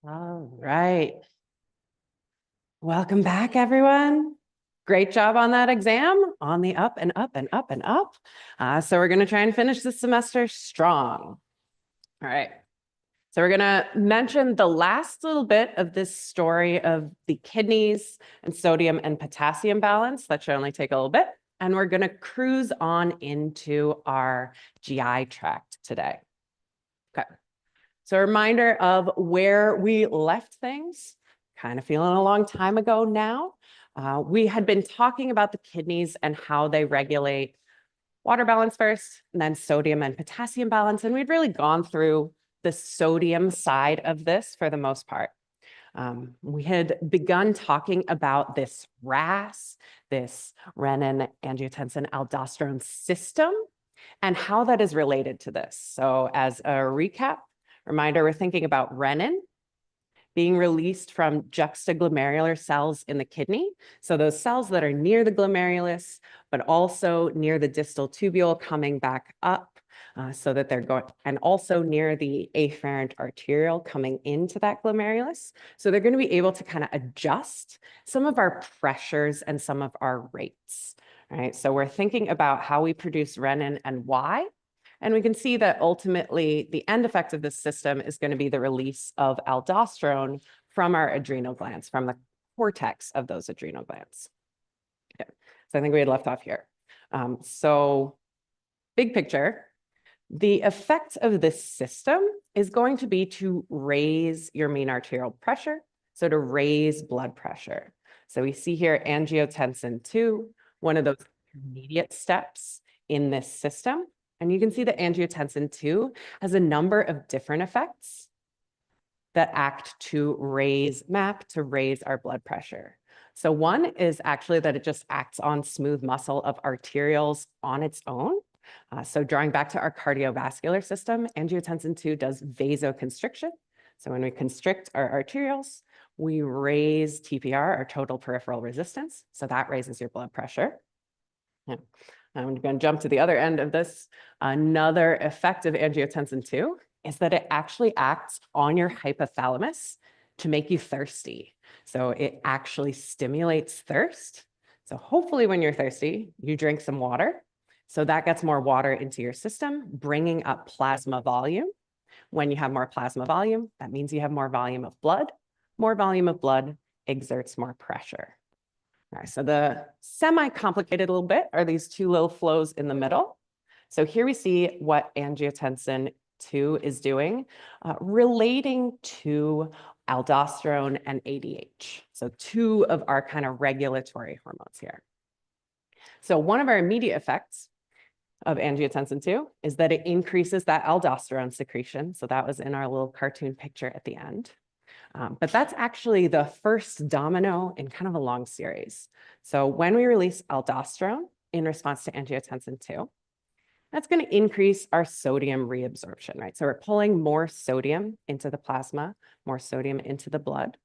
All right. Welcome back, everyone. Great job on that exam, on the up and up and up and up. So we're going to try and finish this semester strong. All right. So we're going to mention the last little bit of this story of the kidneys and sodium and potassium balance. That should only take a little bit. And we're going to cruise on into our GI tract today. Okay. So a reminder of where we left things, kind of feeling a long time ago now. We had been talking about the kidneys and how they regulate water balance first, and then sodium and potassium balance. And we'd really gone through the sodium side of this for the most part. We had begun talking about this RAS, this renin-angiotensin-aldosterone system, and how that is related to this. So as a recap, reminder, we're thinking about renin being released from juxtaglomerular cells in the kidney. So those cells that are near the glomerulus, but also near the distal tubule coming back up so that they're going, and also near the afferent arteriole coming into that glomerulus. So they're going to be able to kind of adjust some of our pressures and some of our rates. Right? So we're thinking about how we produce renin and why. And we can see that ultimately the end effect of this system is going to be the release of aldosterone from our adrenal glands, from the cortex of those adrenal glands. Okay. So I think we had left off here. So big picture, the effect of this system is going to be to raise your mean arterial pressure, so to raise blood pressure. So we see here angiotensin 2, one of those intermediate steps in this system. And you can see that angiotensin 2 has a number of different effects that act to raise MAP, to raise our blood pressure. So one is actually that it just acts on smooth muscle of arterioles on its own. So drawing back to our cardiovascular system, angiotensin 2 does vasoconstriction. So when we constrict our arterioles, we raise TPR, our total peripheral resistance. So that raises your blood pressure. Yeah. I'm going to jump to the other end of this. Another effect of angiotensin 2 is that it actually acts on your hypothalamus to make you thirsty. So it actually stimulates thirst. So hopefully when you're thirsty, you drink some water. So that gets more water into your system, bringing up plasma volume. When you have more plasma volume, that means you have more volume of blood. More volume of blood exerts more pressure. All right, so the semi-complicated little bit are these two little flows in the middle. So here we see what angiotensin 2 is doing, relating to aldosterone and ADH. So two of our kind of regulatory hormones here. So one of our immediate effects of angiotensin 2 is that it increases that aldosterone secretion. So that was in our little cartoon picture at the end. But that's actually the first domino in kind of a long series. So when we release aldosterone in response to angiotensin 2, that's going to increase our sodium reabsorption, right? So we're pulling more sodium into the plasma, more sodium into the blood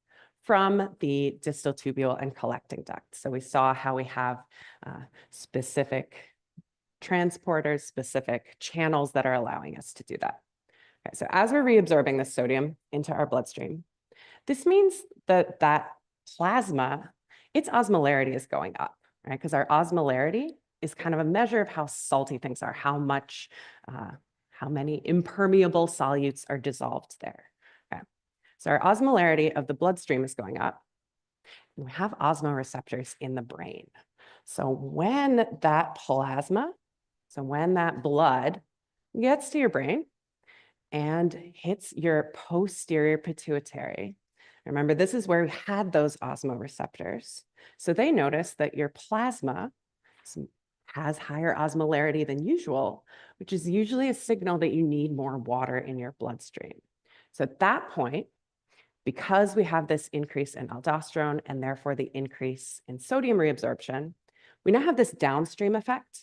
from the distal tubule and collecting duct. So we saw how we have specific transporters, specific channels that are allowing us to do that. Okay, so as we're reabsorbing this sodium into our bloodstream, this means that that plasma, its osmolarity is going up, right? Because our osmolarity is kind of a measure of how salty things are, how many impermeable solutes are dissolved there. Okay. So our osmolarity of the bloodstream is going up. We have osmoreceptors in the brain. So when that plasma, so when that blood gets to your brain and hits your posterior pituitary, remember, this is where we had those osmoreceptors. So they notice that your plasma has higher osmolarity than usual, which is usually a signal that you need more water in your bloodstream. So at that point, because we have this increase in aldosterone and therefore the increase in sodium reabsorption, we now have this downstream effect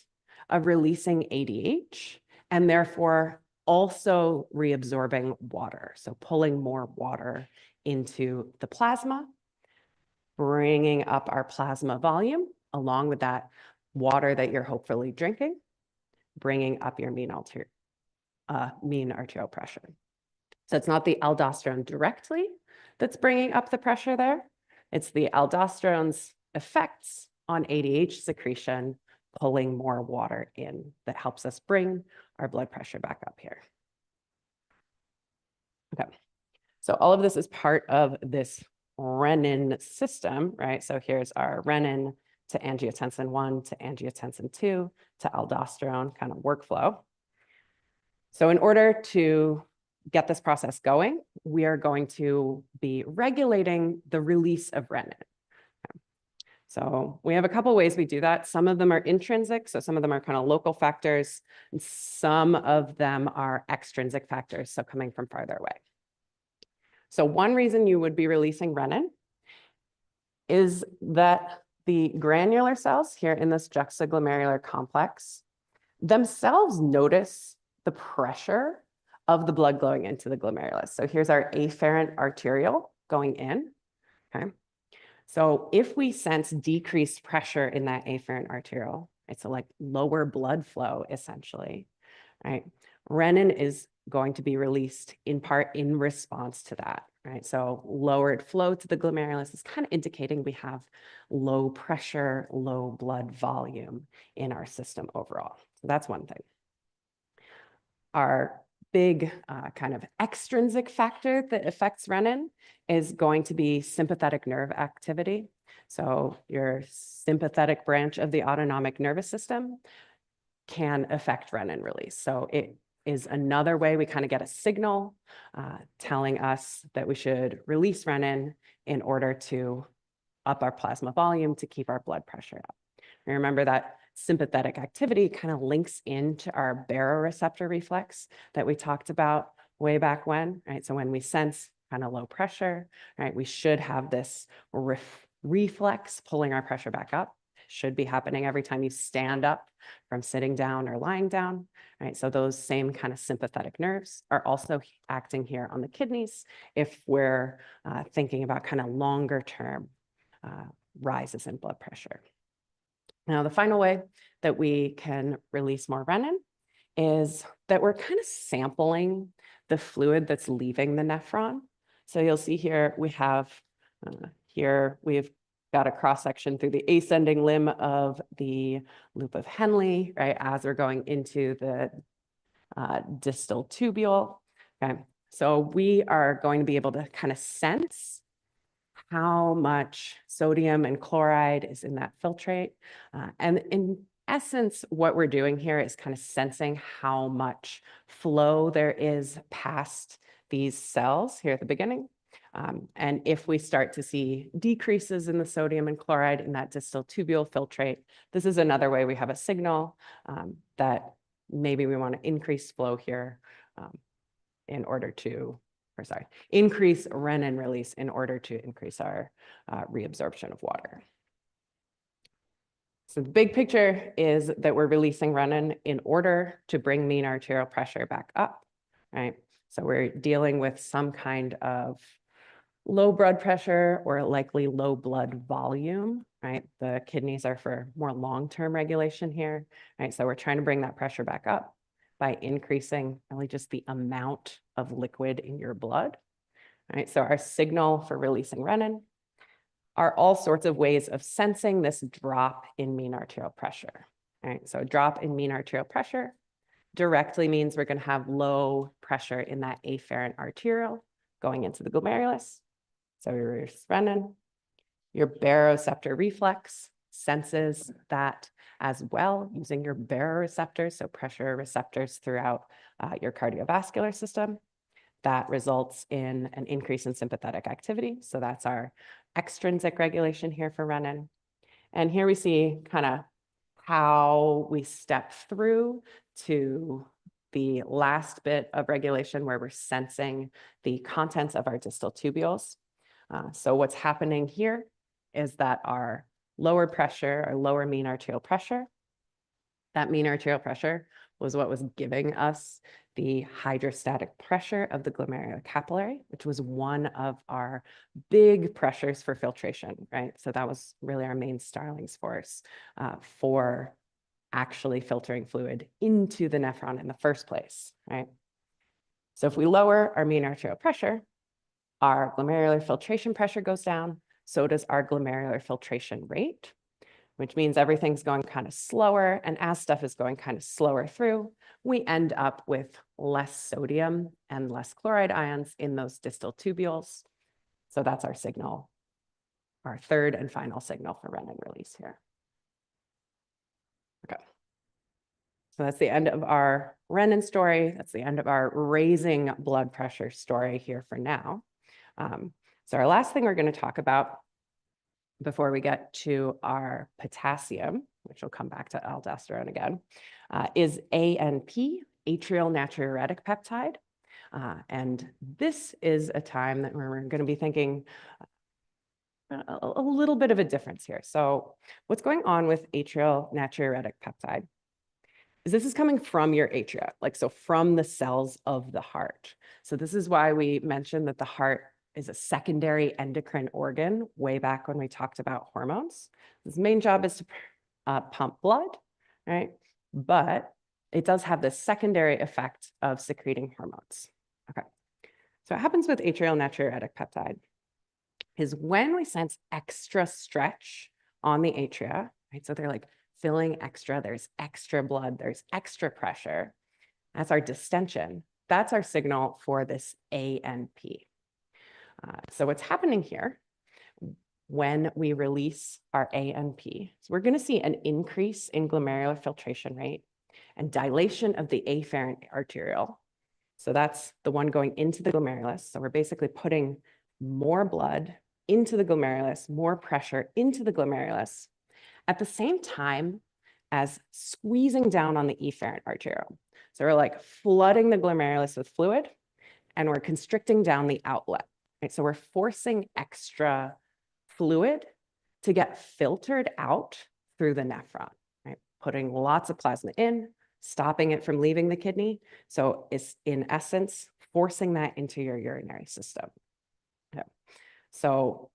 of releasing ADH and therefore also reabsorbing water. So pulling more water into the plasma, bringing up our plasma volume along with that water that you're hopefully drinking, bringing up your mean arterial pressure. So it's not the aldosterone directly that's bringing up the pressure there. It's the aldosterone's effects on ADH secretion, pulling more water in that helps us bring our blood pressure back up here. Okay, so all of this is part of this renin system, right? So here's our renin to angiotensin 1 to angiotensin 2 to aldosterone kind of workflow. So in order to get this process going, we are going to be regulating the release of renin. So we have a couple ways we do that. Some of them are intrinsic, so some of them are kind of local factors, and some of them are extrinsic factors, so coming from farther away. So one reason you would be releasing renin is that the granular cells here in this juxtaglomerular complex themselves notice the pressure of the blood going into the glomerulus. So here's our afferent arteriole going in, okay? So if we sense decreased pressure in that afferent arteriole, right, so like lower blood flow essentially, right, renin is going to be released in part in response to that, right? So lowered flow to the glomerulus is kind of indicating we have low pressure, low blood volume in our system overall. So that's one thing. Our big kind of extrinsic factor that affects renin is going to be sympathetic nerve activity. So your sympathetic branch of the autonomic nervous system can affect renin release. So it is another way we kind of get a signal telling us that we should release renin in order to up our plasma volume to keep our blood pressure up. And remember that sympathetic activity kind of links into our baroreceptor reflex that we talked about way back when, right? So when we sense kind of low pressure, right, we should have this reflex pulling our pressure back up. It should be happening every time you stand up from sitting down or lying down, right? So those same kind of sympathetic nerves are also acting here on the kidneys if we're thinking about kind of longer term rises in blood pressure. Now, the final way that we can release more renin is that we're kind of sampling the fluid that's leaving the nephron. So you'll see here we have, we've got a cross-section through the ascending limb of the loop of Henle, right, as we're going into the distal tubule. Okay, so we are going to be able to kind of sense how much sodium and chloride is in that filtrate. And in essence, what we're doing here is kind of sensing how much flow there is past these cells here at the beginning. And if we start to see decreases in the sodium and chloride in that distal tubule filtrate, this is another way we have a signal that maybe we want to increase flow here in order to increase renin release in order to increase our reabsorption of water. So the big picture is that we're releasing renin in order to bring mean arterial pressure back up, right? So we're dealing with some kind of low blood pressure or likely low blood volume, right? The kidneys are for more long-term regulation here, right? So we're trying to bring that pressure back up by increasing really just the amount of liquid in your blood, right? So our signal for releasing renin are all sorts of ways of sensing this drop in mean arterial pressure, right? So a drop in mean arterial pressure directly means we're going to have low pressure in that afferent arteriole going into the glomerulus. So we release renin. Your baroreceptor reflex senses that as well using your baroreceptors, so pressure receptors throughout your cardiovascular system. That results in an increase in sympathetic activity. So that's our extrinsic regulation here for renin. And here we see kind of how we step through to the last bit of regulation where we're sensing the contents of our distal tubules. So what's happening here is that our lower pressure or lower mean arterial pressure, that mean arterial pressure was what was giving us the hydrostatic pressure of the glomerular capillary, which was one of our big pressures for filtration, right? So that was really our main Starling's force for actually filtering fluid into the nephron in the first place, right? So if we lower our mean arterial pressure, our glomerular filtration pressure goes down, so does our glomerular filtration rate, which means everything's going kind of slower. And as stuff is going kind of slower through, we end up with less sodium and less chloride ions in those distal tubules. So that's our signal, our third and final signal for renin release here. Okay. So that's the end of our renin story. That's the end of our raising blood pressure story here for now. So our last thing we're going to talk about before we get to our potassium, which will come back to aldosterone again, is A&P, atrial natriuretic peptide. And this is a time that we're going to be thinking a little bit of a difference here. So what's going on with atrial natriuretic peptide is this is coming from your atria, like so from the cells of the heart. So this is why we mentioned that the heart is a secondary endocrine organ way back when we talked about hormones. Its main job is to pump blood, right? But it does have this secondary effect of secreting hormones. Okay, so what happens with atrial natriuretic peptide is when we sense extra stretch on the atria, right? So they're like filling extra, there's extra blood, there's extra pressure. That's our distension. That's our signal for this A&P. So what's happening here when we release our A&P, so we're going to see an increase in glomerular filtration rate and dilation of the afferent arteriole. So that's the one going into the glomerulus. So we're basically putting more blood into the glomerulus, more pressure into the glomerulus, at the same time as squeezing down on the efferent arteriole. So we're like flooding the glomerulus with fluid and we're constricting down the outlet. Right? So we're forcing extra fluid to get filtered out through the nephron, right? Putting lots of plasma in, stopping it from leaving the kidney. So it's in essence forcing that into your urinary system. Okay. So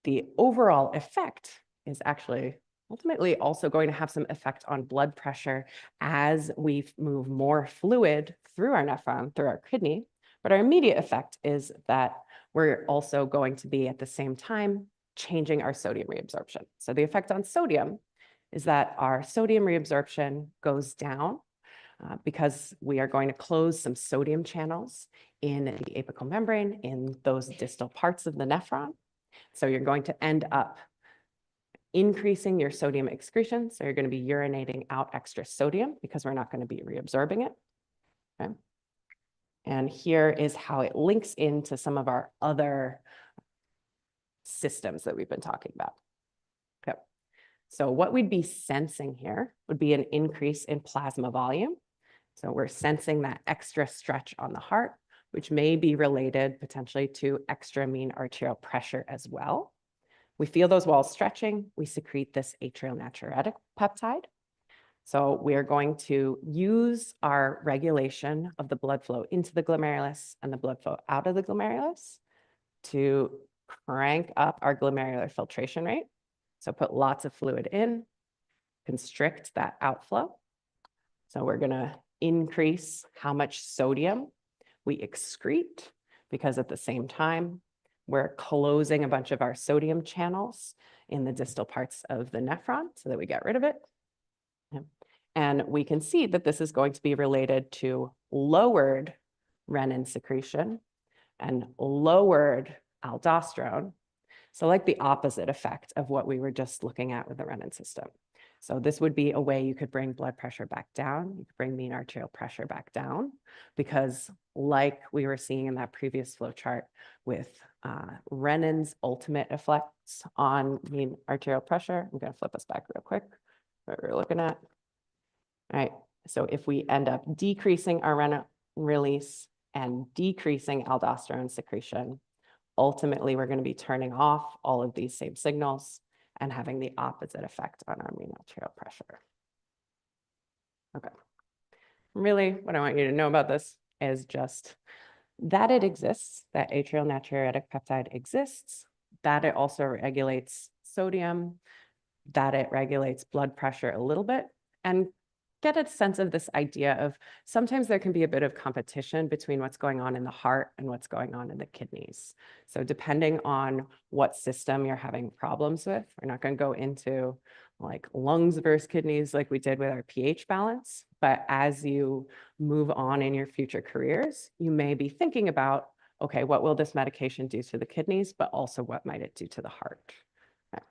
the overall effect is actually ultimately also going to have some effect on blood pressure as we move more fluid through our nephron, through our kidney. But our immediate effect is that we're also going to be at the same time changing our sodium reabsorption. So the effect on sodium is that our sodium reabsorption goes down because we are going to close some sodium channels in the apical membrane in those distal parts of the nephron. So you're going to end up increasing your sodium excretion. So you're going to be urinating out extra sodium because we're not going to be reabsorbing it. Okay. And here is how it links into some of our other systems that we've been talking about. Okay. So what we'd be sensing here would be an increase in plasma volume. So we're sensing that extra stretch on the heart, which may be related potentially to extra mean arterial pressure as well. We feel those walls stretching, we secrete this atrial natriuretic peptide. So we are going to use our regulation of the blood flow into the glomerulus and the blood flow out of the glomerulus to crank up our glomerular filtration rate. So put lots of fluid in, constrict that outflow. So we're going to increase how much sodium we excrete because at the same time, we're closing a bunch of our sodium channels in the distal parts of the nephron so that we get rid of it. And we can see that this is going to be related to lowered renin secretion and lowered aldosterone. So like the opposite effect of what we were just looking at with the renin system. So this would be a way you could bring blood pressure back down. You could bring mean arterial pressure back down because like we were seeing in that previous flow chart with renin's ultimate effects on mean arterial pressure. I'm going to flip us back real quick. What we're looking at. All right. So if we end up decreasing our renin release and decreasing aldosterone secretion, ultimately we're going to be turning off all of these same signals and having the opposite effect on our mean arterial pressure. Okay. Really, what I want you to know about this is just that it exists, that atrial natriuretic peptide exists, that it also regulates sodium, that it regulates blood pressure a little bit, and get a sense of this idea of sometimes there can be a bit of competition between what's going on in the heart and what's going on in the kidneys. So depending on what system you're having problems with, we're not going to go into like lungs versus kidneys like we did with our pH balance, but as you move on in your future careers, you may be thinking about, okay, what will this medication do to the kidneys, but also what might it do to the heart? Right.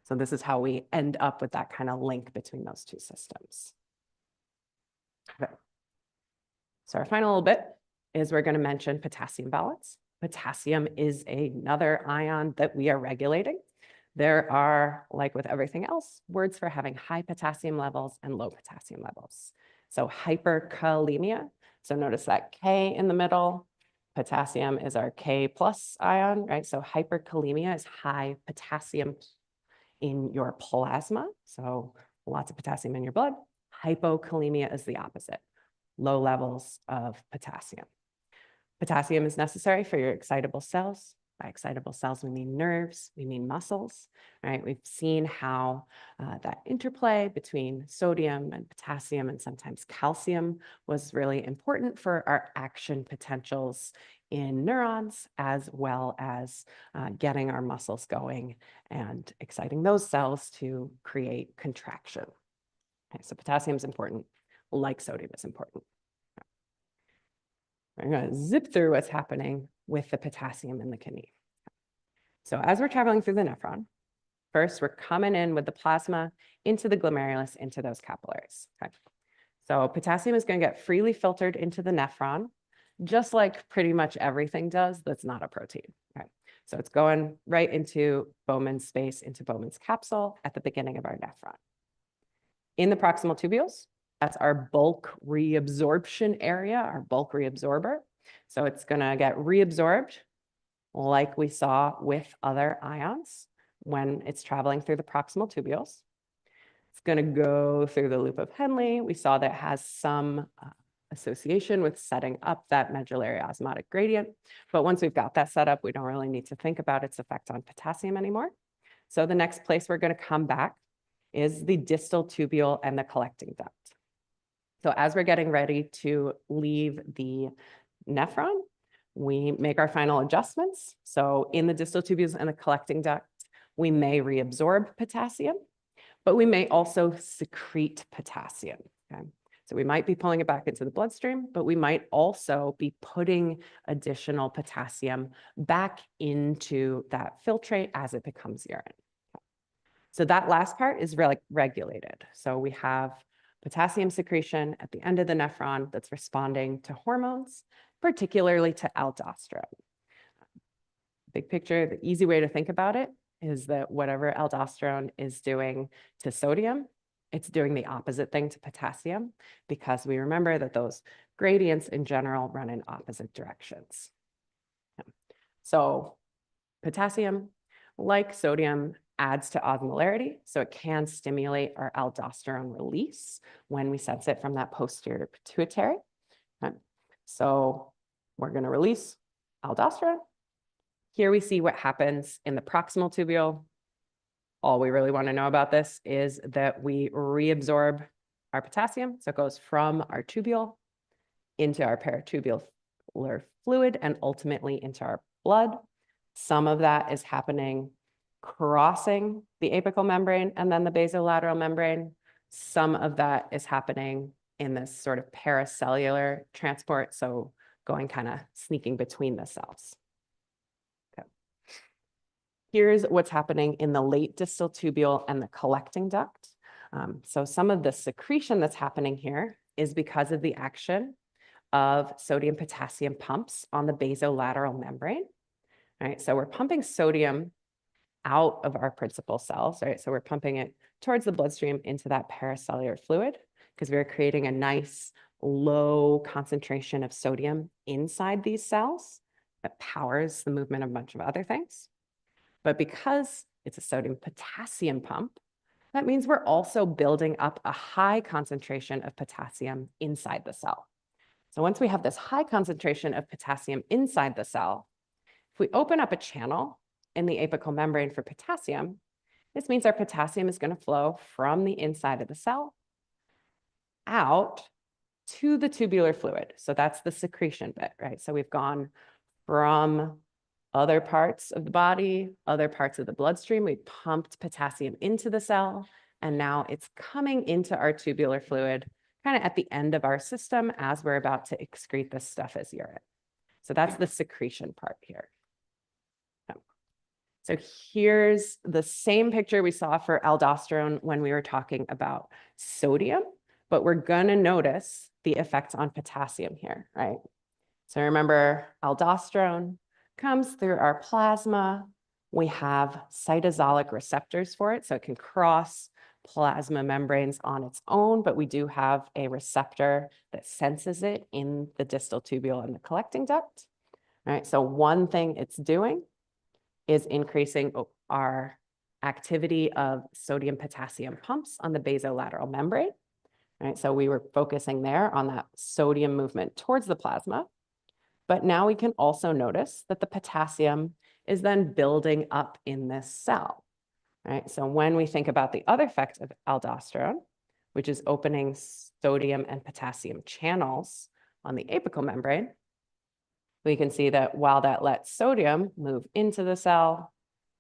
So this is how we end up with that kind of link between those two systems. Okay. So our final little bit is we're going to mention potassium balance. Potassium is another ion that we are regulating. There are, like with everything else, words for having high potassium levels and low potassium levels. So hyperkalemia. So notice that K in the middle. Potassium is our K plus ion, right? So hyperkalemia is high potassium in your plasma. So lots of potassium in your blood. Hypokalemia is the opposite, low levels of potassium. Potassium is necessary for your excitable cells. By excitable cells, we mean nerves, we mean muscles, right? We've seen how that interplay between sodium and potassium and sometimes calcium was really important for our action potentials in neurons, as well as getting our muscles going and exciting those cells to create contraction. Okay, so potassium is important, like sodium is important. We're going to zip through what's happening with the potassium in the kidney. So as we're traveling through the nephron, first we're coming in with the plasma into the glomerulus, into those capillaries. Okay. So potassium is going to get freely filtered into the nephron, just like pretty much everything does that's not a protein. Okay. So it's going right into Bowman's space, into Bowman's capsule at the beginning of our nephron. In the proximal tubules, that's our bulk reabsorption area, our bulk reabsorber. So it's going to get reabsorbed like we saw with other ions when it's traveling through the proximal tubules. It's going to go through the loop of Henle. We saw that it has some association with setting up that medullary osmotic gradient. But once we've got that set up, we don't really need to think about its effect on potassium anymore. So the next place we're going to come back is the distal tubule and the collecting duct. So as we're getting ready to leave the nephron, we make our final adjustments. So in the distal tubules and the collecting duct, we may reabsorb potassium, but we may also secrete potassium. Okay? So we might be pulling it back into the bloodstream, but we might also be putting additional potassium back into that filtrate as it becomes urine. So that last part is really regulated. So we have potassium secretion at the end of the nephron that's responding to hormones, particularly to aldosterone. Big picture, the easy way to think about it is that whatever aldosterone is doing to sodium, it's doing the opposite thing to potassium, because we remember that those gradients in general run in opposite directions. So potassium, like sodium, adds to osmolarity, so it can stimulate our aldosterone release when we sense it from that posterior pituitary. Okay. So we're going to release aldosterone. Here we see what happens in the proximal tubule. All we really want to know about this is that we reabsorb our potassium. So it goes from our tubule into our peritubular fluid and ultimately into our blood. Some of that is happening crossing the apical membrane and then the basolateral membrane. Some of that is happening in this sort of paracellular transport, so going kind of sneaking between the cells. Okay. Here's what's happening in the late distal tubule and the collecting duct. So some of the secretion that's happening here is because of the action of sodium potassium pumps on the basolateral membrane. All right, so we're pumping sodium out of our principal cells, right? So we're pumping it towards the bloodstream into that paracellular fluid because we're creating a nice low concentration of sodium inside these cells that powers the movement of a bunch of other things. But because it's a sodium potassium pump, that means we're also building up a high concentration of potassium inside the cell. So once we have this high concentration of potassium inside the cell, if we open up a channel in the apical membrane for potassium, this means our potassium is going to flow from the inside of the cell out to the tubular fluid. So that's the secretion bit, right? So we've gone from other parts of the body, other parts of the bloodstream. We pumped potassium into the cell, and now it's coming into our tubular fluid kind of at the end of our system as we're about to excrete this stuff as urine. So that's the secretion part here. So here's the same picture we saw for aldosterone when we were talking about sodium, but we're going to notice the effects on potassium here, right? So remember, aldosterone comes through our plasma. We have cytosolic receptors for it, so it can cross plasma membranes on its own, but we do have a receptor that senses it in the distal tubule and the collecting duct. All right, so one thing it's doing is increasing our activity of sodium-potassium pumps on the basolateral membrane. All right, so we were focusing there on that sodium movement towards the plasma. But now we can also notice that the potassium is then building up in this cell, right? So when we think about the other effect of aldosterone, which is opening sodium and potassium channels on the apical membrane, we can see that while that lets sodium move into the cell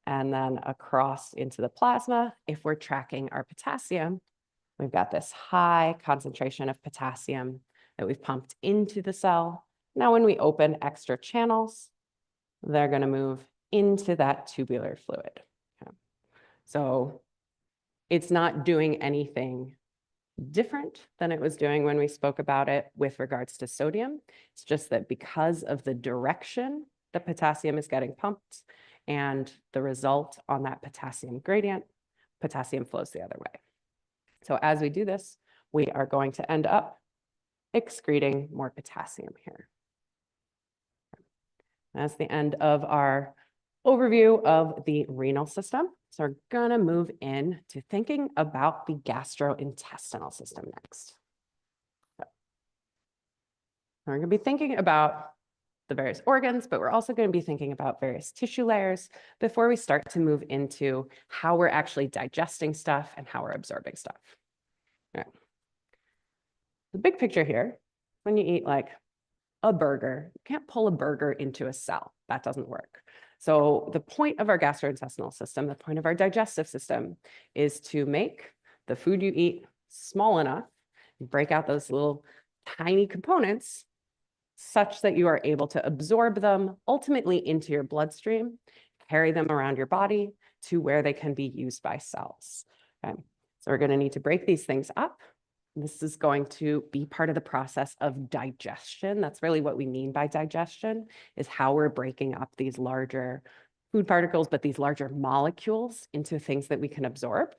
and then across into the plasma, if we're tracking our potassium, we've got this high concentration of potassium that we've pumped into the cell. Now, when we open extra channels, they're going to move into that tubular fluid. Okay. So it's not doing anything different than it was doing when we spoke about it with regards to sodium. It's just that because of the direction the potassium is getting pumped and the result on that potassium gradient, potassium flows the other way. So as we do this, we are going to end up excreting more potassium here. That's the end of our overview of the renal system. So we're going to move in to thinking about the gastrointestinal system next. So we're going to be thinking about the various organs, but we're also going to be thinking about various tissue layers before we start to move into how we're actually digesting stuff and how we're absorbing stuff. All right. The big picture here, when you eat like a burger, you can't pull a burger into a cell. That doesn't work. So the point of our gastrointestinal system, the point of our digestive system, is to make the food you eat small enough, break out those little tiny components such that you are able to absorb them ultimately into your bloodstream, carry them around your body to where they can be used by cells. Okay. So we're going to need to break these things up. This is going to be part of the process of digestion. That's really what we mean by digestion, is how we're breaking up these larger food particles, but these larger molecules into things that we can absorb.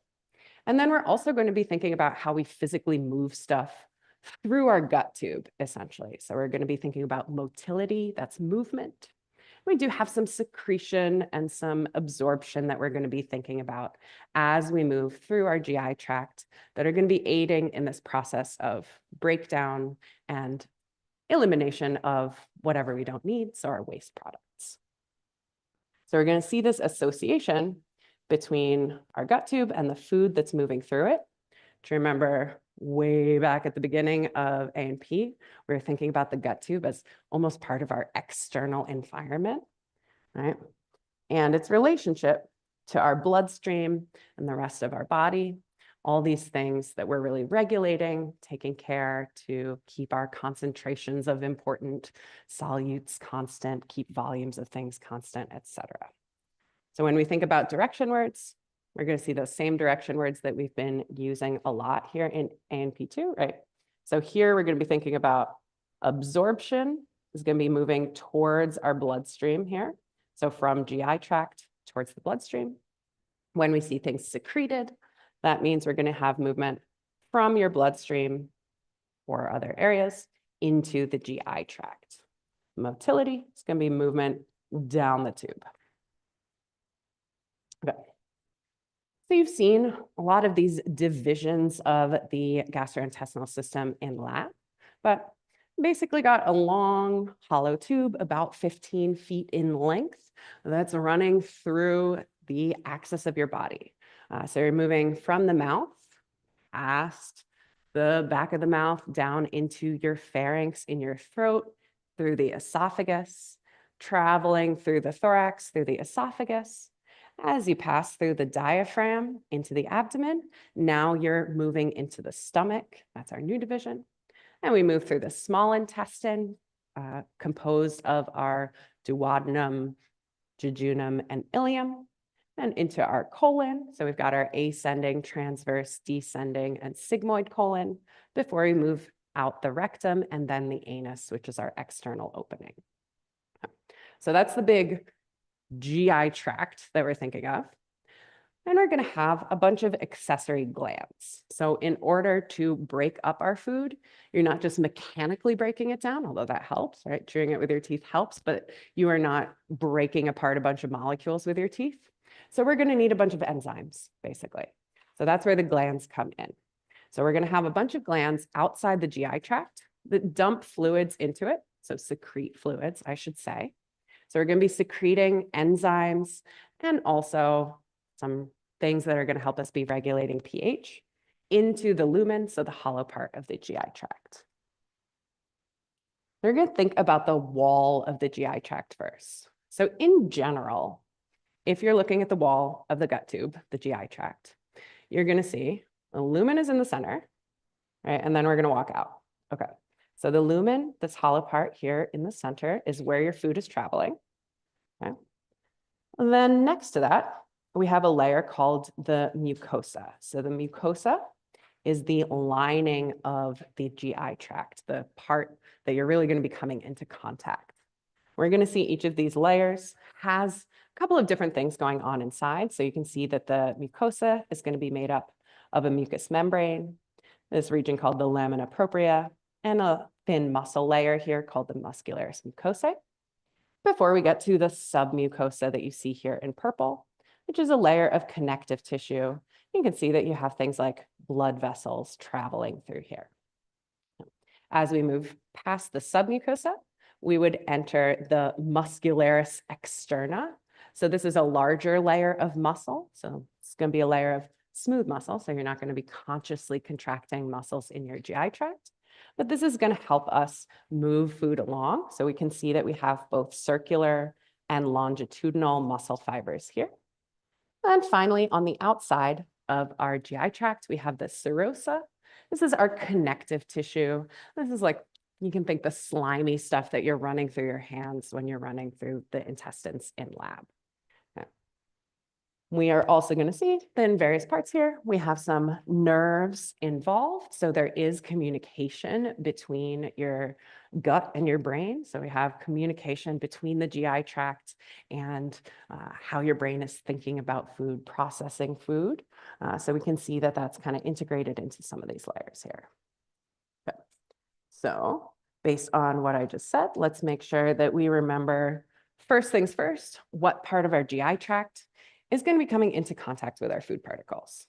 And then we're also going to be thinking about how we physically move stuff through our gut tube, essentially. So we're going to be thinking about motility, that's movement. We do have some secretion and some absorption that we're going to be thinking about as we move through our GI tract that are going to be aiding in this process of breakdown and elimination of whatever we don't need, so our waste products. So we're going to see this association between our gut tube and the food that's moving through it. Do you remember way back at the beginning of A&P, we were thinking about the gut tube as almost part of our external environment, right? And its relationship to our bloodstream and the rest of our body, all these things that we're really regulating, taking care to keep our concentrations of important solutes constant, keep volumes of things constant, etc. So when we think about direction words, we're going to see those same direction words that we've been using a lot here in A&P2, right? So here we're going to be thinking about absorption is going to be moving towards our bloodstream here. So from GI tract towards the bloodstream. When we see things secreted, that means we're going to have movement from your bloodstream or other areas into the GI tract. Motility is going to be movement down the tube. Okay. So you've seen a lot of these divisions of the gastrointestinal system in lab, but basically got a long hollow tube about 15 feet in length that's running through the axis of your body. So you're moving from the mouth past the back of the mouth down into your pharynx in your throat, through the esophagus, traveling through the thorax, through the esophagus. As you pass through the diaphragm into the abdomen, now you're moving into the stomach. That's our new division. And we move through the small intestine, composed of our duodenum, jejunum, and ileum, and into our colon. So we've got our ascending, transverse, descending, and sigmoid colon before we move out the rectum and then the anus, which is our external opening. So that's the big GI tract that we're thinking of. And we're going to have a bunch of accessory glands. So in order to break up our food, you're not just mechanically breaking it down, although that helps, right? Chewing it with your teeth helps, but you are not breaking apart a bunch of molecules with your teeth. So we're going to need a bunch of enzymes, basically. So that's where the glands come in. So we're going to have a bunch of glands outside the GI tract that dump fluids into it. So secrete fluids, I should say. So we're going to be secreting enzymes and also some things that are going to help us be regulating pH into the lumen, so the hollow part of the GI tract. We're going to think about the wall of the GI tract first. So in general, if you're looking at the wall of the gut tube, the GI tract, you're going to see the lumen is in the center, right? And then we're going to walk out. Okay. So the lumen, this hollow part here in the center, is where your food is traveling. Okay. And then next to that, we have a layer called the mucosa. So the mucosa is the lining of the GI tract, the part that you're really going to be coming into contact. We're going to see each of these layers has a couple of different things going on inside. So you can see that the mucosa is going to be made up of a mucous membrane, this region called the lamina propria, and a thin muscle layer here called the muscularis mucosae, before we get to the submucosa that you see here in purple, which is a layer of connective tissue. You can see that you have things like blood vessels traveling through here. As we move past the submucosa, we would enter the muscularis externa. So this is a larger layer of muscle. So it's going to be a layer of smooth muscle. So you're not going to be consciously contracting muscles in your GI tract. But this is going to help us move food along. So we can see that we have both circular and longitudinal muscle fibers here. And finally, on the outside of our GI tract, we have the serosa. This is our connective tissue. This is like, you can think the slimy stuff that you're running through your hands when you're running through the intestines in lab. Okay. We are also going to see that in various parts here, we have some nerves involved. So there is communication between your gut and your brain. So we have communication between the GI tract and how your brain is thinking about food, processing food. So we can see that that's kind of integrated into some of these layers here. Okay. So based on what I just said, let's make sure that we remember first things first, what part of our GI tract is going to be coming into contact with our food particles.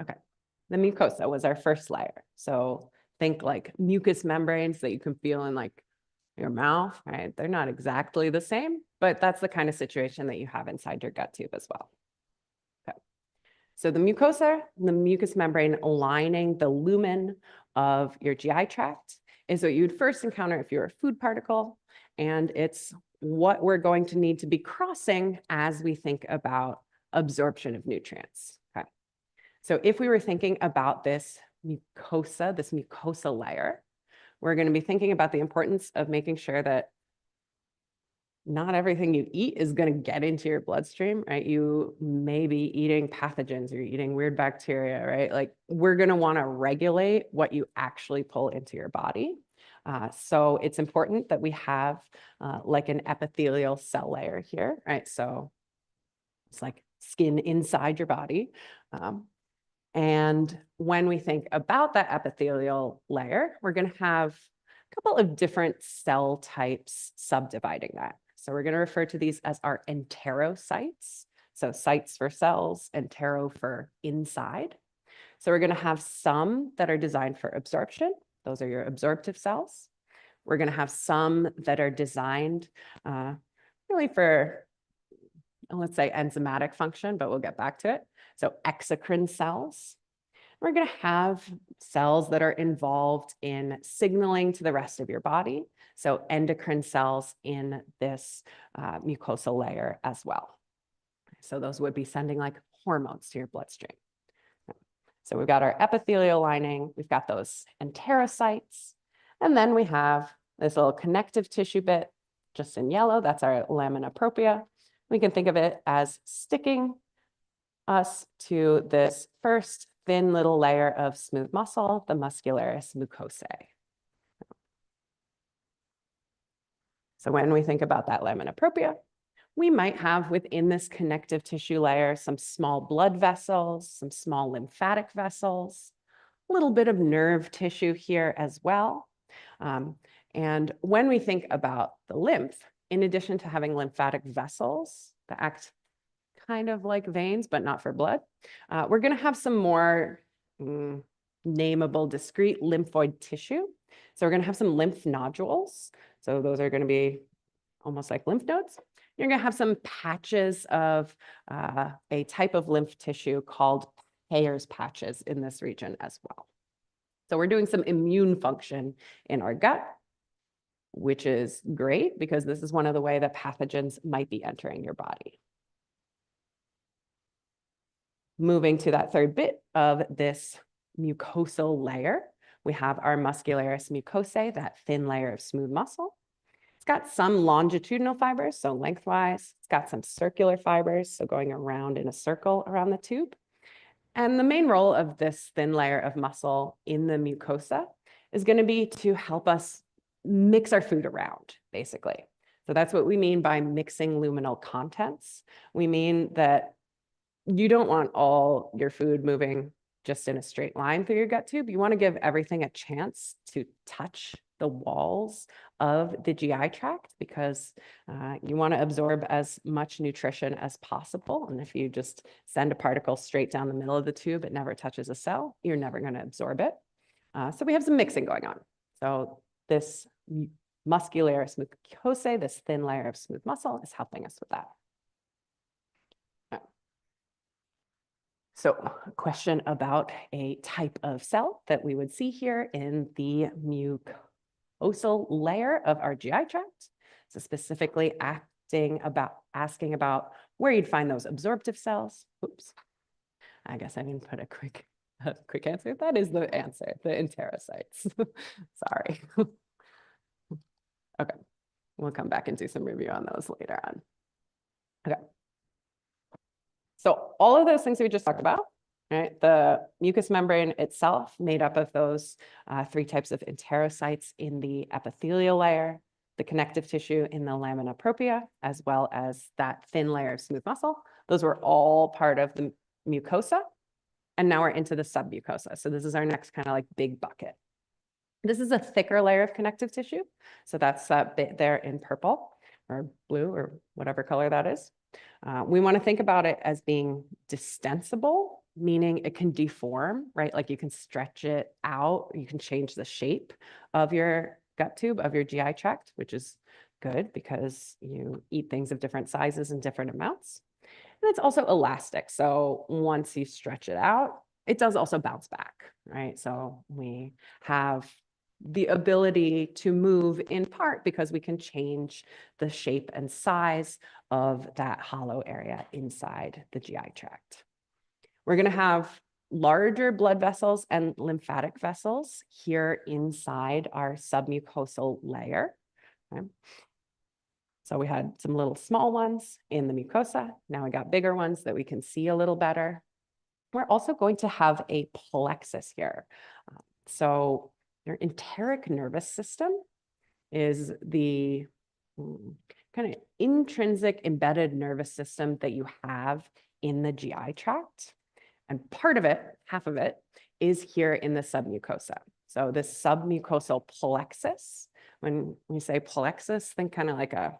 Okay, the mucosa was our first layer. So think like mucous membranes that you can feel in like your mouth, right? They're not exactly the same, but that's the kind of situation that you have inside your gut tube as well. Okay. So the mucosa, the mucous membrane lining the lumen of your GI tract is what you'd first encounter if you're a food particle, and it's what we're going to need to be crossing as we think about absorption of nutrients. Okay. So if we were thinking about this mucosa layer, we're going to be thinking about the importance of making sure that not everything you eat is going to get into your bloodstream, right? You may be eating pathogens, you're eating weird bacteria, right? Like we're going to want to regulate what you actually pull into your body. So it's important that we have like an epithelial cell layer here, right? So it's like skin inside your body. And when we think about that epithelial layer, we're going to have a couple of different cell types subdividing that. So we're going to refer to these as our enterocytes. So sites for cells, entero for inside. So we're going to have some that are designed for absorption. Those are your absorptive cells. We're going to have some that are designed really for, let's say, enzymatic function, but we'll get back to it. So exocrine cells. We're going to have cells that are involved in signaling to the rest of your body. So endocrine cells in this mucosal layer as well. So those would be sending like hormones to your bloodstream. So we've got our epithelial lining, we've got those enterocytes, and then we have this little connective tissue bit just in yellow. That's our lamina propria. We can think of it as sticking us to this first thin little layer of smooth muscle, the muscularis mucosae. So when we think about that lamina propria, we might have within this connective tissue layer some small blood vessels, some small lymphatic vessels, a little bit of nerve tissue here as well. And when we think about the lymph, in addition to having lymphatic vessels that act kind of like veins, but not for blood, we're going to have some more nameable, discrete lymphoid tissue. So we're going to have some lymph nodules. So those are going to be almost like lymph nodes. You're going to have some patches of a type of lymph tissue called Peyer's patches in this region as well. So we're doing some immune function in our gut, which is great because this is one of the ways that pathogens might be entering your body. Moving to that third bit of this mucosal layer, we have our muscularis mucosae, that thin layer of smooth muscle. It's got some longitudinal fibers, so lengthwise. It's got some circular fibers, so going around in a circle around the tube. And the main role of this thin layer of muscle in the mucosa is going to be to help us mix our food around, basically. So that's what we mean by mixing luminal contents. We mean that you don't want all your food moving just in a straight line through your gut tube. You want to give everything a chance to touch the walls of the GI tract because you want to absorb as much nutrition as possible. And if you just send a particle straight down the middle of the tube, it never touches a cell, you're never going to absorb it. So we have some mixing going on. So this muscularis mucosae, this thin layer of smooth muscle, is helping us with that. So a question about a type of cell that we would see here in the mucosal layer of our GI tract. So specifically asking about where you'd find those absorptive cells. Oops, I guess I didn't put a quick answer. That is the answer, the enterocytes. Sorry. Okay, we'll come back and do some review on those later on. Okay. So all of those things we just talked about, right? The mucous membrane itself made up of those three types of enterocytes in the epithelial layer, the connective tissue in the lamina propria, as well as that thin layer of smooth muscle. Those were all part of the mucosa. And now we're into the submucosa. So this is our next kind of like big bucket. This is a thicker layer of connective tissue. So that's that bit there in purple or blue or whatever color that is. We want to think about it as being distensible, meaning it can deform, right? Like you can stretch it out, you can change the shape of your gut tube, of your GI tract, which is good because you eat things of different sizes and different amounts. And it's also elastic. So once you stretch it out, it does also bounce back, right? So we have the ability to move in part because we can change the shape and size of that hollow area inside the GI tract. We're going to have larger blood vessels and lymphatic vessels here inside our submucosal layer. Okay. So we had some little small ones in the mucosa. Now we got bigger ones that we can see a little better. We're also going to have a plexus here. So your enteric nervous system is the kind of intrinsic embedded nervous system that you have in the GI tract. And part of it, half of it, is here in the submucosa. So this submucosal plexus, when we say plexus, think kind of like a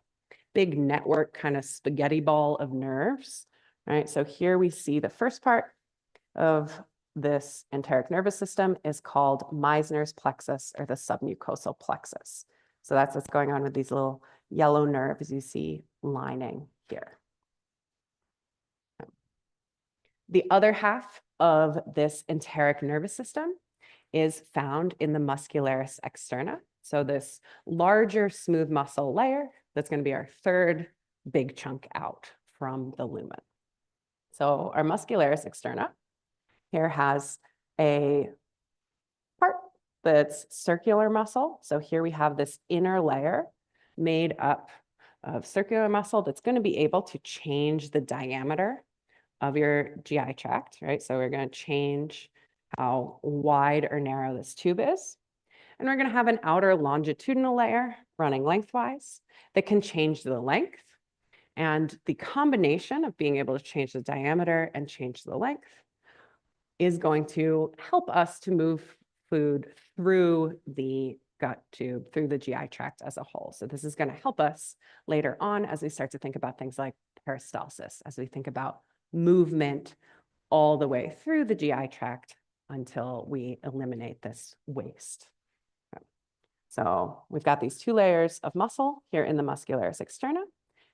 big network kind of spaghetti ball of nerves, right? So here we see the first part of this enteric nervous system is called Meissner's plexus, or the submucosal plexus. So that's what's going on with these little yellow nerves you see lining here. The other half of this enteric nervous system is found in the muscularis externa. So this larger smooth muscle layer, that's going to be our third big chunk out from the lumen. So our muscularis externa here has a part that's circular muscle. So here we have this inner layer made up of circular muscle that's going to be able to change the diameter of your GI tract, right? So we're going to change how wide or narrow this tube is. And we're going to have an outer longitudinal layer running lengthwise that can change the length. And the combination of being able to change the diameter and change the length is going to help us to move food through the gut tube, through the GI tract as a whole. So this is going to help us later on as we start to think about things like peristalsis, as we think about movement all the way through the GI tract until we eliminate this waste. So we've got these two layers of muscle here in the muscularis externa,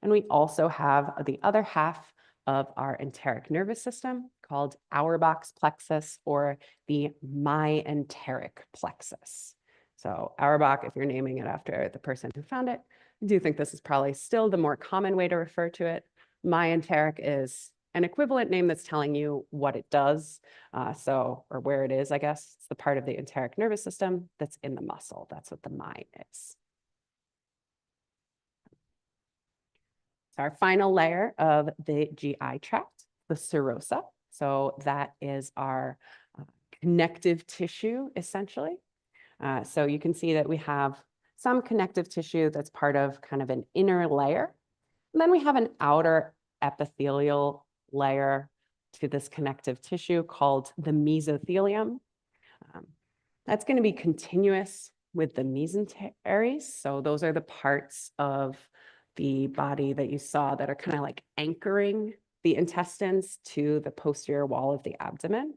and we also have the other half of our enteric nervous system called Auerbach's plexus, or the myenteric plexus. So Auerbach, if you're naming it after the person who found it, I do think this is probably still the more common way to refer to it. Myenteric is an equivalent name that's telling you what it does, or where it is, I guess. It's the part of the enteric nervous system that's in the muscle. That's what the myen is. So our final layer of the GI tract, the serosa. So that is our connective tissue, essentially. So you can see that we have some connective tissue that's part of kind of an inner layer. And then we have an outer epithelial layer to this connective tissue called the mesothelium. That's going to be continuous with the mesenteries. So those are the parts of the body that you saw that are kind of like anchoring the intestines to the posterior wall of the abdomen.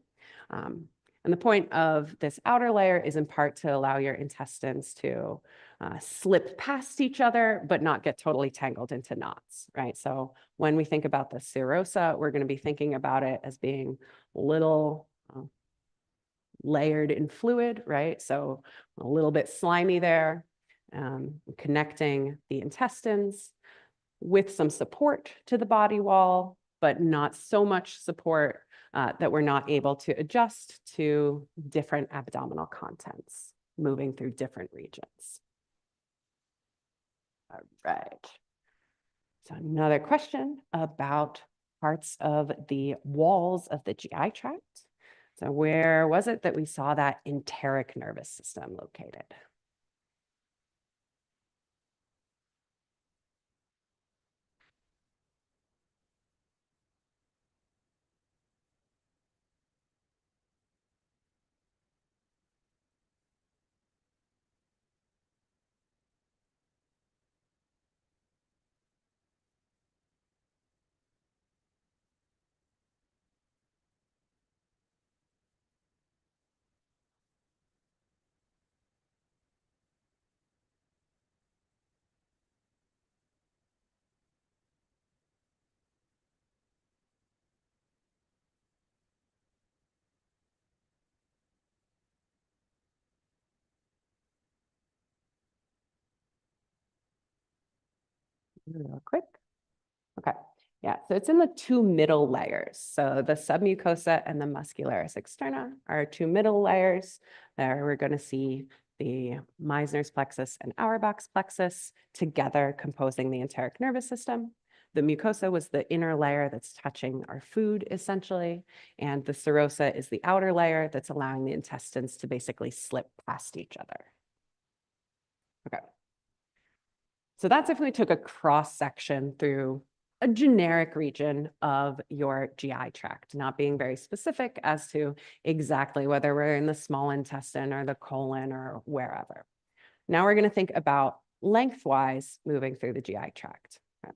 And the point of this outer layer is in part to allow your intestines to slip past each other, but not get totally tangled into knots, right? So when we think about the serosa, we're going to be thinking about it as being little layered in fluid, right? So a little bit slimy there, connecting the intestines with some support to the body wall, but not so much support that we're not able to adjust to different abdominal contents, moving through different regions. All right. So another question about parts of the walls of the GI tract. So where was it that we saw that enteric nervous system located? Real quick. Okay. Yeah, so it's in the two middle layers. So the submucosa and the muscularis externa are two middle layers. There we're going to see the Meissner's plexus and Auerbach's plexus together composing the enteric nervous system. The mucosa was the inner layer that's touching our food, essentially, and the serosa is the outer layer that's allowing the intestines to basically slip past each other. Okay. So that's if we took a cross-section through a generic region of your GI tract, not being very specific as to exactly whether we're in the small intestine or the colon or wherever. Now we're going to think about lengthwise moving through the GI tract. Okay.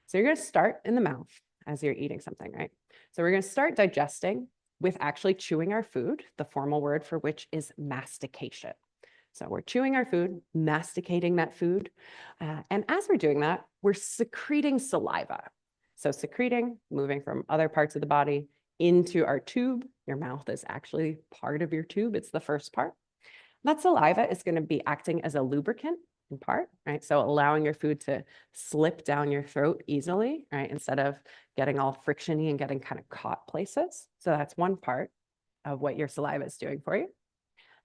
So you're going to start in the mouth as you're eating something, right? So we're going to start digesting with actually chewing our food, the formal word for which is mastication. So we're chewing our food, masticating that food. And as we're doing that, we're secreting saliva. So secreting, moving from other parts of the body into our tube. Your mouth is actually part of your tube. It's the first part. That saliva is going to be acting as a lubricant in part, right? So allowing your food to slip down your throat easily, right? Instead of getting all frictiony and getting kind of caught places. So that's one part of what your saliva is doing for you.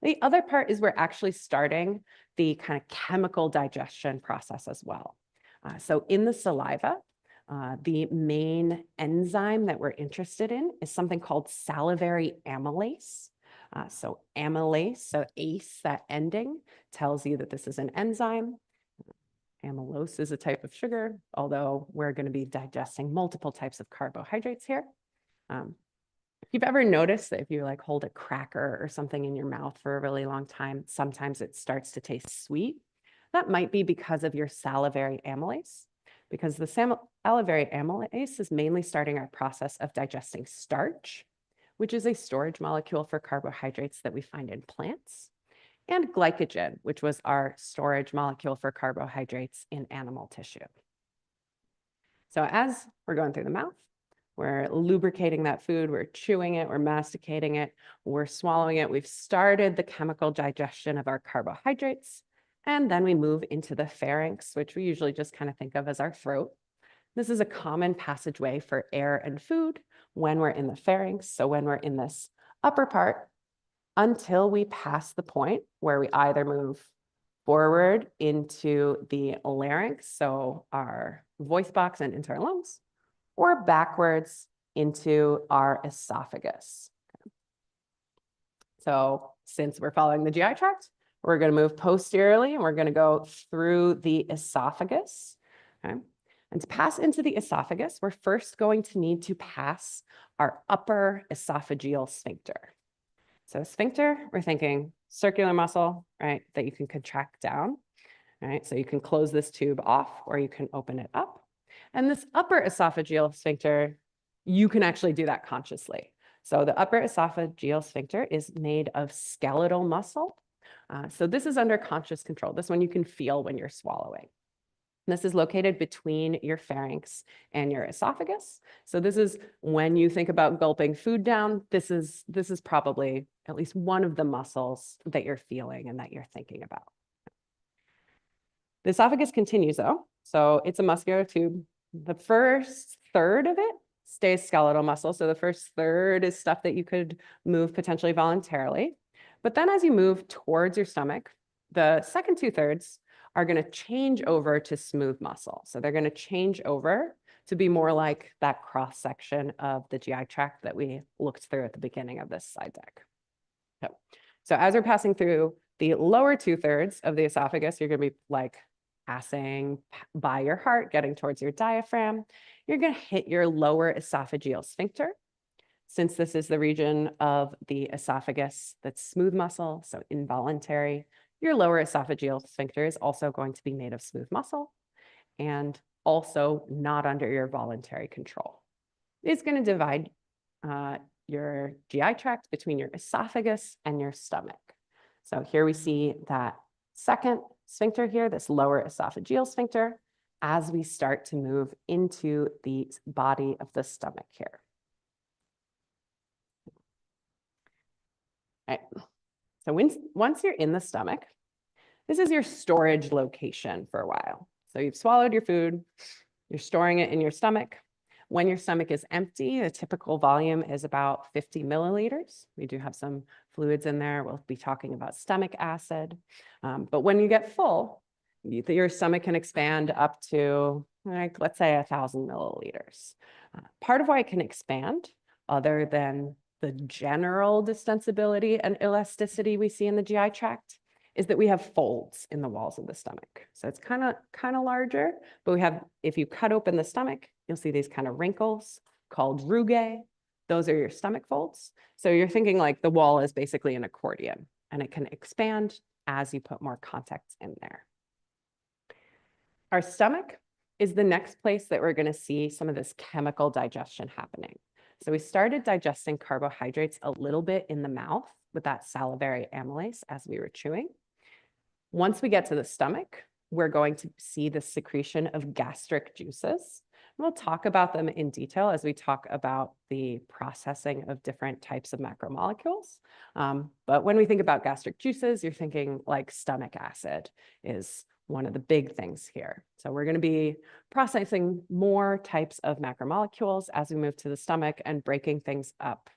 The other part is we're actually starting the kind of chemical digestion process as well. So in the saliva, the main enzyme that we're interested in is something called salivary amylase. So amylase, so ACE, that ending, tells you that this is an enzyme. Amylose is a type of sugar, although we're going to be digesting multiple types of carbohydrates here. If you've ever noticed that if you like hold a cracker or something in your mouth for a really long time, sometimes it starts to taste sweet. That might be because of your salivary amylase, because the salivary amylase is mainly starting our process of digesting starch, which is a storage molecule for carbohydrates that we find in plants, and glycogen, which was our storage molecule for carbohydrates in animal tissue. So as we're going through the mouth, we're lubricating that food, we're chewing it, we're masticating it, we're swallowing it. We've started the chemical digestion of our carbohydrates, and then we move into the pharynx, which we usually just kind of think of as our throat. This is a common passageway for air and food when we're in the pharynx, so when we're in this upper part, until we pass the point where we either move forward into the larynx, so our voice box and into our lungs, or backwards into our esophagus. Okay. So since we're following the GI tract, we're going to move posteriorly and we're going to go through the esophagus. Okay. And to pass into the esophagus, we're first going to need to pass our upper esophageal sphincter. So sphincter, we're thinking circular muscle, right, that you can contract down, right? So you can close this tube off or you can open it up. And this upper esophageal sphincter, you can actually do that consciously. So the upper esophageal sphincter is made of skeletal muscle. So this is under conscious control. This one you can feel when you're swallowing. This is located between your pharynx and your esophagus. So this is when you think about gulping food down, this is probably at least one of the muscles that you're feeling and that you're thinking about. The esophagus continues though. So it's a muscular tube. The first third of it stays skeletal muscle. So the first third is stuff that you could move potentially voluntarily. But then as you move towards your stomach, the second 2/3 are going to change over to smooth muscle. So they're going to change over to be more like that cross section of the GI tract that we looked through at the beginning of this slide deck. So as we're passing through the lower 2/3 of the esophagus, you're going to be like passing by your heart, getting towards your diaphragm. You're going to hit your lower esophageal sphincter. Since this is the region of the esophagus that's smooth muscle, so involuntary, your lower esophageal sphincter is also going to be made of smooth muscle and also not under your voluntary control. It's going to divide your GI tract between your esophagus and your stomach. So here we see that second sphincter here, this lower esophageal sphincter, as we start to move into the body of the stomach here. All right. So once you're in the stomach, this is your storage location for a while. So you've swallowed your food, you're storing it in your stomach. When your stomach is empty, the typical volume is about 50 milliliters. We do have some fluids in there. We'll be talking about stomach acid. But when you get full, your stomach can expand up to, like, let's say 1,000 milliliters. Part of why it can expand, other than the general distensibility and elasticity we see in the GI tract, is that we have folds in the walls of the stomach. So it's kind of larger, but we have, if you cut open the stomach, you'll see these kind of wrinkles called rugae. Those are your stomach folds. So you're thinking like the wall is basically an accordion, and it can expand as you put more contacts in there. Our stomach is the next place that we're going to see some of this chemical digestion happening. So we started digesting carbohydrates a little bit in the mouth with that salivary amylase as we were chewing. Once we get to the stomach, we're going to see the secretion of gastric juices. We'll talk about them in detail as we talk about the processing of different types of macromolecules. But when we think about gastric juices, you're thinking like stomach acid is one of the big things here. So we're going to be processing more types of macromolecules as we move to the stomach and breaking things up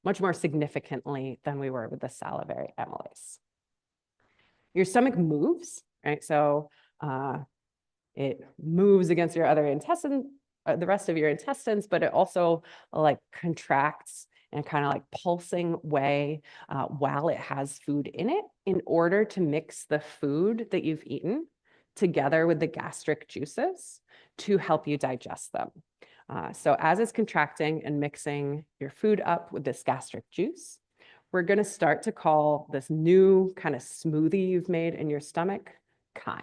much more significantly than we were with the salivary amylase. Your stomach moves, right? So it moves against your other intestine, the rest of your intestines, but it also like contracts in a kind of like pulsing way while it has food in it, in order to mix the food that you've eaten together with the gastric juices to help you digest them. So as it's contracting and mixing your food up with this gastric juice, we're going to start to call this new kind of smoothie you've made in your stomach chyme.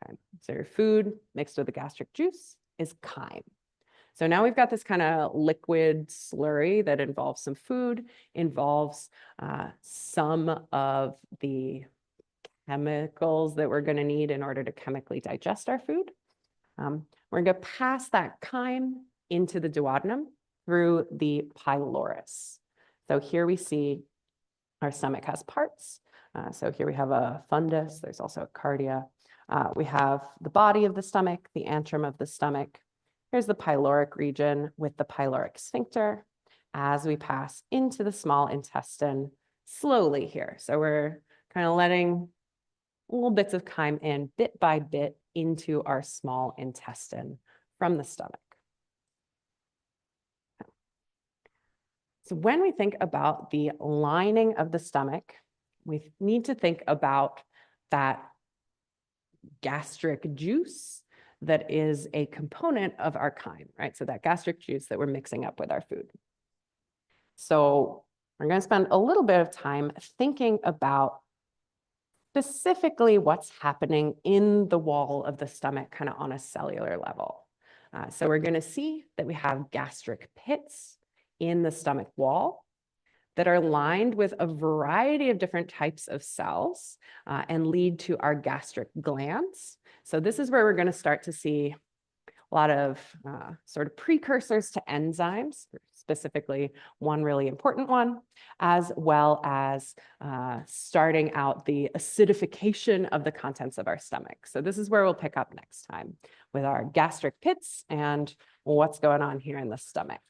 Okay. So your food mixed with the gastric juice is chyme. So now we've got this kind of liquid slurry that involves some food, involves some of the chemicals that we're going to need in order to chemically digest our food. We're going to pass that chyme into the duodenum through the pylorus. So here we see our stomach has parts. So here we have a fundus. There's also a cardia. We have the body of the stomach, the antrum of the stomach. Here's the pyloric region with the pyloric sphincter as we pass into the small intestine slowly here. So we're kind of letting little bits of chyme in bit by bit into our small intestine from the stomach. So when we think about the lining of the stomach, we need to think about that gastric juice that is a component of our chyme, right? So that gastric juice that we're mixing up with our food. So we're going to spend a little bit of time thinking about specifically what's happening in the wall of the stomach, kind of on a cellular level. So we're going to see that we have gastric pits in the stomach wall that are lined with a variety of different types of cells and lead to our gastric glands. So this is where we're going to start to see a lot of sort of precursors to enzymes, specifically one really important one, as well as starting out the acidification of the contents of our stomach. So this is where we'll pick up next time with our gastric pits and what's going on here in the stomach.